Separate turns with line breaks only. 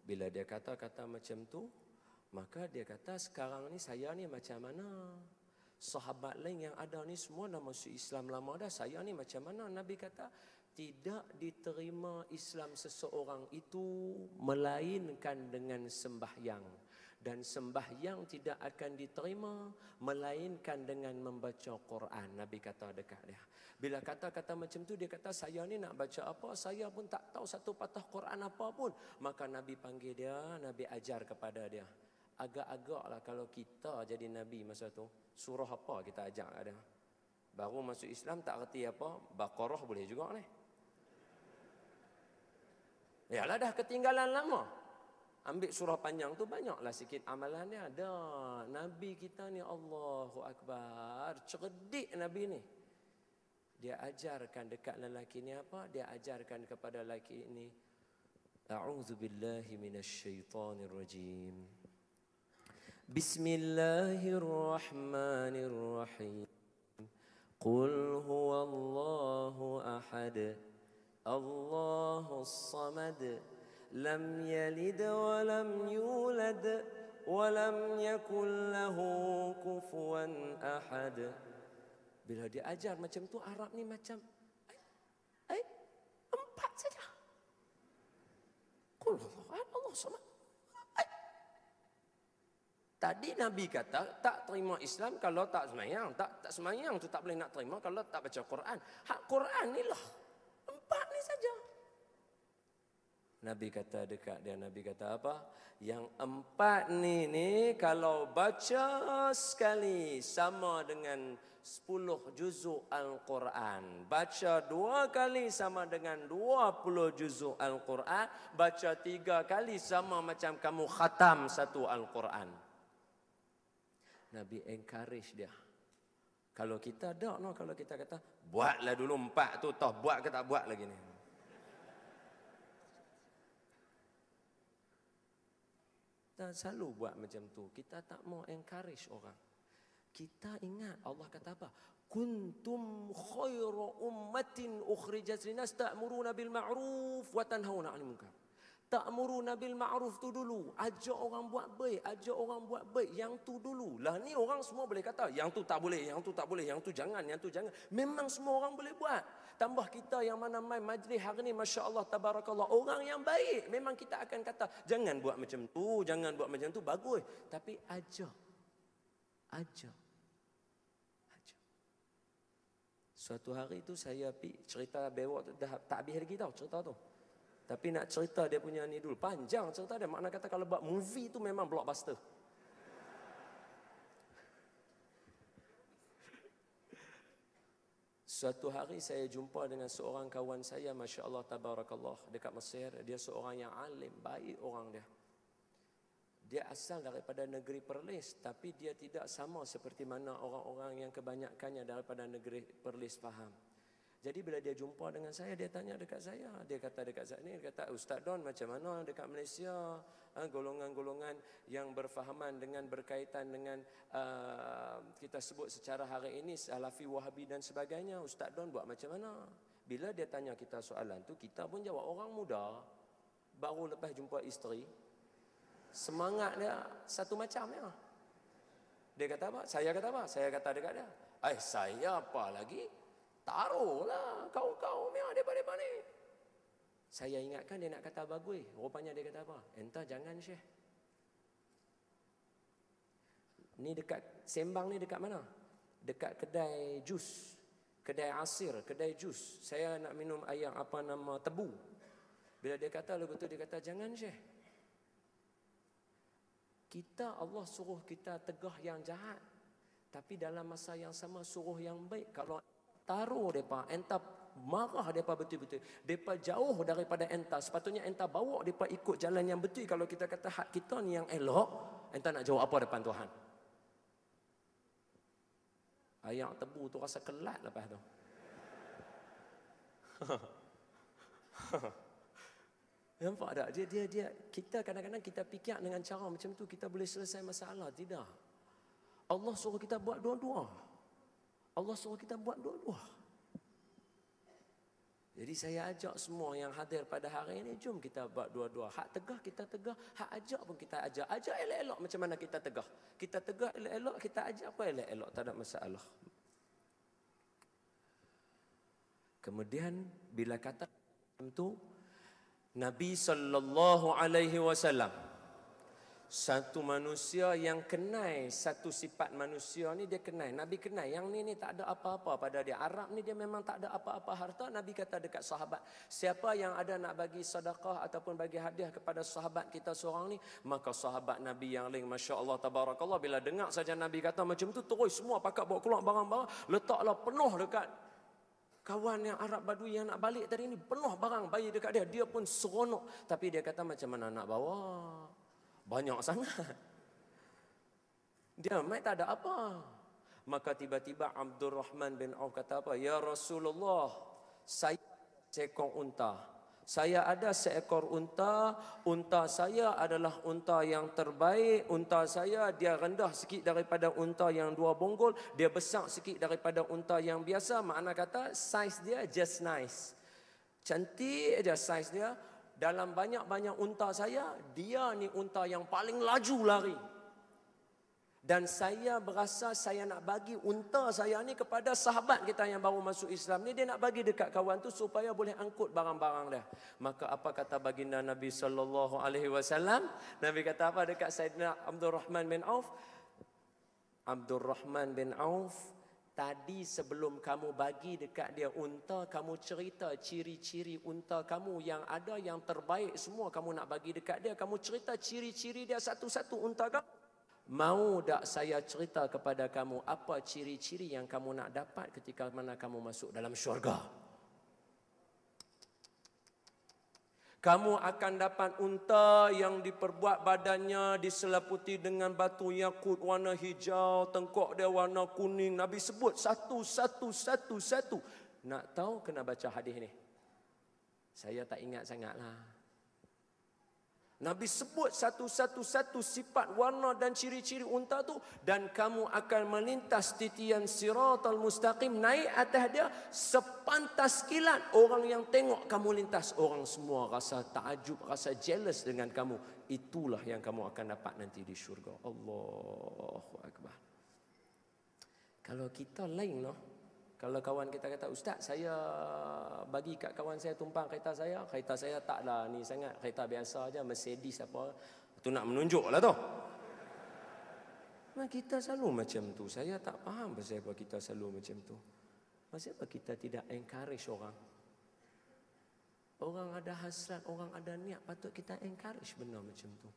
Bila dia kata-kata macam tu, maka dia kata sekarang ni saya ni macam mana? Sahabat lain yang ada ni semua dah masuk Islam lama dah. Saya ni macam mana? Nabi kata, tidak diterima Islam seseorang itu melainkan dengan sembahyang. Dan sembahyang tidak akan diterima melainkan dengan membaca Quran. Nabi kata dekat dia. Bila kata-kata macam tu, dia kata, saya ni nak baca apa? Saya pun tak tahu satu patah Quran apa pun. Maka Nabi panggil dia, Nabi ajar kepada dia. Agak-agaklah kalau kita jadi Nabi masa tu, surah apa kita ajak dia? Baru masuk Islam tak erti apa, Baqarah boleh juga ni. Yalah dah ketinggalan lama. Ambil surah panjang tu banyaklah sikit amalan dia. Ada Nabi kita ni Allahu Akbar, cerdik Nabi ni. Dia ajarkan dekat lelaki ni apa? Dia ajarkan kepada lelaki ini, A'udzubillahi minasyaitonirrajim. Bismillahirrahmanirrahim. Qul huwallahu ahad. Allahus samad. Lam yalid wa lam yulad wa lam yakul lahu kufuwan ahad. Bila dia ajar macam tu, Arab ni macam empat saja. Qul Allah samad. Tadi Nabi kata tak terima Islam kalau tak semayang. Tak semayang tu tak boleh nak terima kalau tak baca Quran. Hak Quran ni lah. Empat ni saja. Nabi kata dekat dia, Nabi kata apa? Yang empat ni kalau baca sekali sama dengan 10 juzuk Al-Quran. Baca 2 kali sama dengan 20 juzuk Al-Quran. Baca 3 kali sama macam kamu khatam 1 Al-Quran. Nabi encourage dia. Kalau kita ada, kalau kita kata, buatlah dulu 4 tu, toh buat ke tak buat lagi ni. Kita selalu buat macam tu. Kita tak mau encourage orang. Kita ingat Allah kata apa? Kuntum khairu ummatin ukhrijat linas ta'muruna bil ma'ruf wa tanhauna 'anil munkar. Ta'muruna bil ma'ruf tu dulu. Ajak orang buat baik, ajak orang buat baik. Yang tu dulu. Lah ni orang semua boleh kata, yang tu tak boleh, yang tu tak boleh, yang tu jangan, yang tu jangan. Memang semua orang boleh buat. Tambah kita yang mana main majlis hari ni, Masya Allah, Tabarakallah. Orang yang baik. Memang kita akan kata, jangan buat macam tu, jangan buat macam tu. Bagus. Tapi ajak. Suatu hari tu saya pergi cerita bewak tu, dah tak habis lagi tau cerita tu. Tapi nak cerita dia punya ni dulu. Panjang cerita dia. Makna kata kalau buat movie tu memang blockbuster. Suatu hari saya jumpa dengan seorang kawan saya, Masya Allah, Tabarakallah, dekat Mesir. Dia seorang yang alim, baik orang dia. Dia asal daripada negeri Perlis, tapi dia tidak sama seperti mana orang-orang yang kebanyakannya daripada negeri Perlis faham. Jadi bila dia jumpa dengan saya, dia tanya dekat saya. Dia kata dekat saya ni, dia kata, Ustaz Don, macam mana dekat Malaysia golongan-golongan yang berfahaman dengan berkaitan dengan kita sebut secara hari ini Salafi, Wahabi dan sebagainya. Ustaz Don buat macam mana? Bila dia tanya kita soalan tu, kita pun jawab, orang muda baru lepas jumpa isteri, semangat dia satu macam ya. Dia kata apa? Saya kata apa? Saya kata dekat dia, saya apa lagi? Taruhlah kau-kau ni depan-depan ni. Saya ingatkan dia nak kata bagus. Rupanya dia kata apa? Entah jangan Syekh. Ni dekat Sembang ni dekat mana? Dekat kedai jus. Kedai asir, kedai jus. Saya nak minum air apa nama tebu. Bila dia kata betul, dia kata jangan Syekh. Kita Allah suruh kita tegah yang jahat. Tapi dalam masa yang sama suruh yang baik. Kalau taruh mereka, entah marah mereka betul-betul. Mereka jauh daripada entah. Sepatutnya entah bawa mereka ikut jalan yang betul. Kalau kita kata hak kita ni yang elok, entah nak jawab apa depan Tuhan. Ayam tebu tu rasa kelat lepas tu. Nampak tak? Dia kita kadang-kadang kita fikir dengan cara macam tu kita boleh selesai masalah. Tidak. Allah suruh kita buat dua-dua. Allah suruh kita buat dua-dua. Jadi saya ajak semua yang hadir pada hari ini, jom kita buat dua-dua. Hak tegah kita tegah, hak ajak pun kita ajak. Ajak elok-elok macam mana kita tegah. Kita tegah elok-elok, kita ajak apa elok-elok, tak ada masalah. Kemudian bila kata itu, Nabi sallallahu alaihi wasallam, satu manusia yang kenal satu sifat manusia ni, dia kenal. Nabi kenal yang ni tak ada apa-apa pada dia. Arab ni dia memang tak ada apa-apa harta. Nabi kata dekat sahabat, siapa yang ada nak bagi sedekah ataupun bagi hadiah kepada sahabat kita seorang ni, maka sahabat Nabi yang lain, masya-Allah tabarakallah, bila dengar saja Nabi kata macam tu, terus semua pakat bawa keluar barang-barang, letaklah penuh dekat kawan yang Arab Badui yang nak balik tadi ni, penuh barang bayi dekat dia. Dia pun seronok. Tapi dia kata macam mana nak bawa? Banyak sangat. Dia mai tak ada apa. Maka tiba-tiba Abdul Rahman bin Auf kata apa? Ya Rasulullah, saya seekor unta. Saya ada seekor unta. Unta saya adalah unta yang terbaik. Unta saya dia rendah sikit daripada unta yang 2 bonggol. Dia besar sikit daripada unta yang biasa. Makna kata saiz dia just nice. Cantik aja saiz dia. Dalam banyak-banyak unta saya, dia ni unta yang paling laju lari. Dan saya berasa saya nak bagi unta saya ni kepada sahabat kita yang baru masuk Islam ni. Dia nak bagi dekat kawan tu supaya boleh angkut barang-barang dia. Maka apa kata baginda Nabi sallallahu alaihi wasallam? Nabi kata apa dekat Saidina Abdul Rahman bin Auf? Abdul Rahman bin Auf, tadi sebelum kamu bagi dekat dia unta, kamu cerita ciri-ciri unta kamu yang ada yang terbaik semua kamu nak bagi dekat dia. Kamu cerita ciri-ciri dia satu-satu unta kamu. Mau tak saya cerita kepada kamu apa ciri-ciri yang kamu nak dapat ketika mana kamu masuk dalam syurga? Kamu akan dapat unta yang diperbuat badannya diselaputi dengan batu yakut warna hijau, tengkok dia warna kuning. Nabi sebut satu. Nak tahu kena baca hadis ni. Saya tak ingat sangatlah. Nabi sebut satu sifat warna dan ciri-ciri unta tu, dan kamu akan melintas titian siratal mustaqim, naik atas dia sepantas kilat. Orang yang tengok kamu lintas, orang semua rasa takjub, rasa jealous dengan kamu. Itulah yang kamu akan dapat nanti di syurga. Allahu akbar. Kalau kita lain noh. Kalau kawan kita kata, Ustaz, saya bagi kat kawan saya tumpang kereta saya taklah ni sangat, kereta biasa aja, Mercedes apa. Tu nak menunjuk lah tu. Nah, kita selalu macam tu. Saya tak faham pasal apa kita selalu macam tu. Pasal apa kita tidak encourage orang. Orang ada hasrat, orang ada niat, patut kita encourage benda macam tu.